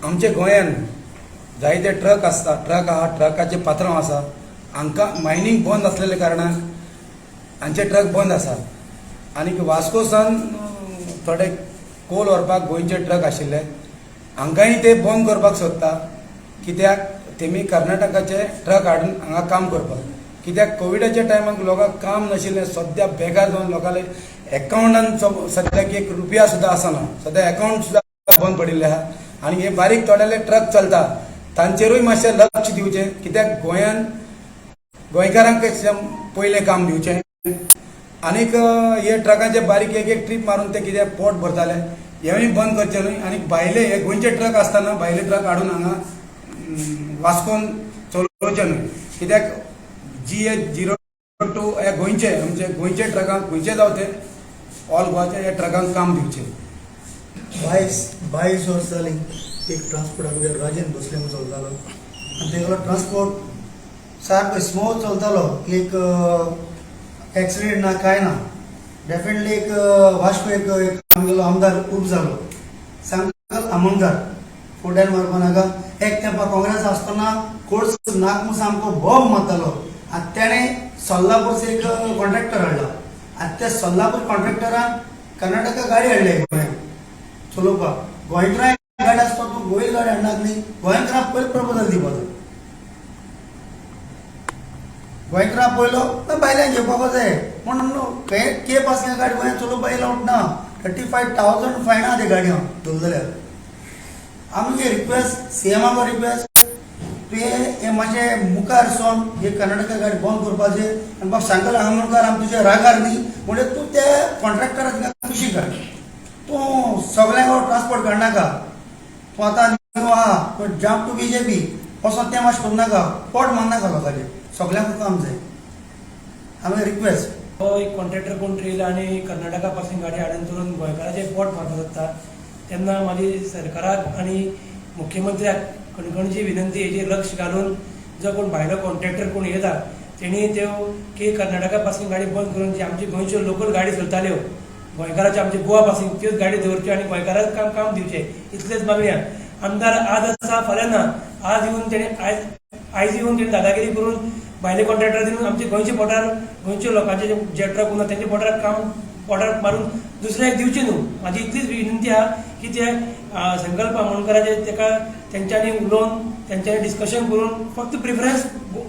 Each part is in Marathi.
आमच्या गोंयान जायते ट्रक आसता, ट्रक आहा, ट्रकाचे पात्रांव आसा. हांकां मायनिंग बंद असलेल्या कारणान हांचे ट्रक बंद आसा. आनीक वास्कोसान थोडे कोल व्हरपाक गोंयचे ट्रक आशिल्ले, हांकांय ते बंद करपाक सोदता. कित्याक तेमी कर्नाटकाचे ट्रक हाडून हांगा काम करपाक. कित्याक कोविडाच्या टायमाक लोकांक काम नाशिल्लें, सद्या बेकार जावन लोकांले एकाउंटान सद्याक एक रुपया सुद्दां आसना. सद्या अकाउंट सुद्दां बंद पडिल्ले आहा. आनी हे बारीक थोडेले ट्रक चलता तांचेरूय मातशें लक्ष दिवचें. कित्याक गोंयान गोंयकारांक पयलें काम दिवचें. आनीक हे ट्रकांचे बारीक एक एक ट्रीप मारून ते कितें पोट भरताले, हेवूय बंद करचे न्हय. आनी भायले हे गोंयचे ट्रक आसतना भायले ट्रक हाडून हांगा वास्कोन चलोवचे न्हय. कित्याक GH02 हे गोंयचे आमचे गोंयचे ट्रकांक गोंयचे जावते ऑल गोवाच्या हे ट्रकांक काम दिवचें. 22 वर्स जाली एक ट्रान्सपोर्ट आमगे राजेंद्र भोसले म्हणून चलतालो आनी तेगेलो ट्रान्सपोर्ट सारको स्मूथ चलतालो. एक एक्सिडेंट ना काय ना. डेफिनेटली एक वास्को एक आमगेलो आमदार उब जालो सांगल आमोणकार फुड्यान मारपा नाका. एक तेंपा काँग्रेस आसतना कोर्स नाक म्हणून सामको बॉम्ब मारतालो आनी तेणें सोल्लापूरचो एक कॉन्ट्रॅक्टर हाडला आनी त्या सोल्लापूर कॉन्ट्रॅक्टरान कर्नाटका गाडी हाडले गोंयांत चलोवपाक. गोंयकारांक गाडी आसता तूं गोंय गाडी हाडनाक न्ही. गोंयकारांक पयलीं प्रपोजल दिवपाक जाय. गोंयकारांक पयलो भायल्यान घेवपाक जाय म्हणून केप आसल्या गाडी गोंयांत चलोवपाक येयला ना. 35,000 फायन आहा ते गाडयो धुल जाल्यार. आमगे रिक्वेस्ट CMाक रिक्वेस्ट हे मातशें मुखार सोन हे कर्नाटका गाडी बंद करपाचें. आनी बाबा सांगल आमोणकार आमी तुजे रागार न्ही म्हणजे तूं त्या कॉन्ट्रॅक्टराक खुशी काड. तूं सगळ्यांक ट्रान्सपोर्ट काडनाका. तूं आतां आहा जम्प टू BJP वचोन तें मातशें करूं नाका. पोट मारनाका लोकांचें. सगळ्यांक काम जाय. आमी रिक्वेस्ट हो एक कॉन्ट्रॅक्टर कोण येयला आनी कर्नाटका पासून गाडी हाडून करून गोंयकाराचे पोट मारपाक सोदता तेन्ना म्हाजी सरकाराक आनी मुख्यमंत्र्याक कणकणची विनंती हेजेर लक्ष घालून जो कोण भायलो कॉन्ट्रॅक्टर कोण येता तेणी त्यो की कर्नाटका पासून गाडी बंद करून जी आमची गोंयच्यो लोकल गाडी चलताल्यो गोंयकाराच्यो आमचे गोवा पासून त्योच गाडी दवरच्यो आनी गोंयकाराक काम दिवचें इतलेंच मागया. आमदार आज आसा फाल्यां ना. आज येवन तेणे आयज येवन तेणे दादागिरी करून भायले कॉन्ट्रॅक्टर दिवन आमचे गोंयचे पोटार गोंयच्या लोकांचे जे ट्रक उरना तेंच्या पोटार काम पोटार मारून दुसऱ्याक दिवचें न्हू. म्हाजी इतलीच विनंती आहा की ते संकल्प आमोणकराचे तेका तेंच्यांनी उलोवन तेंच्यांनी डिस्कशन करून फक्त प्रिफरन्स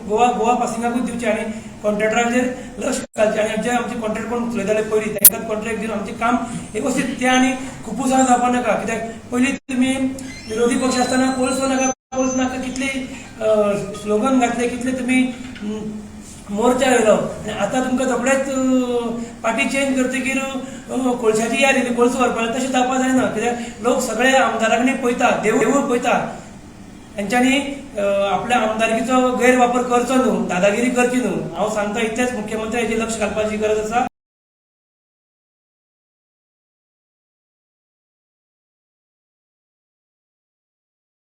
गोवा पासिंगाकूच दिवचें आनी कॉन्ट्रॅक्टराचेर लक्ष घालचें. आनी जे आमचे कॉन्ट्रॅक्ट कोण चलयताले पयलीं तांकांच कॉन्ट्रॅक्ट दिवन आमचें काम वेवस्थीत तें आनी खुपूसां जावपा नाका. कित्याक पयलीं तुमी विरोधी पक्ष आसतना पोल्स नाका कितले स्लोगन घातले, कितले तुमी मोर्चा येयलो आनी आतां तुमकां रोखडेच पार्टी चेंज करतकीर कोळशाची याद येयली कोळसो व्हरपाक. तशें जावपा जायना. कित्याक लोक सगळे आमदाराकडेन पळयता, देवूळ पळयता. तेंच्यांनी आपल्या आमदारकीचो गैरवापर करचो न्हू, दादागिरी करची न्हू. हांव सांगता इतलेंच मुख्यमंत्र्याक हेजेर लक्ष घालपाची गरज आसा.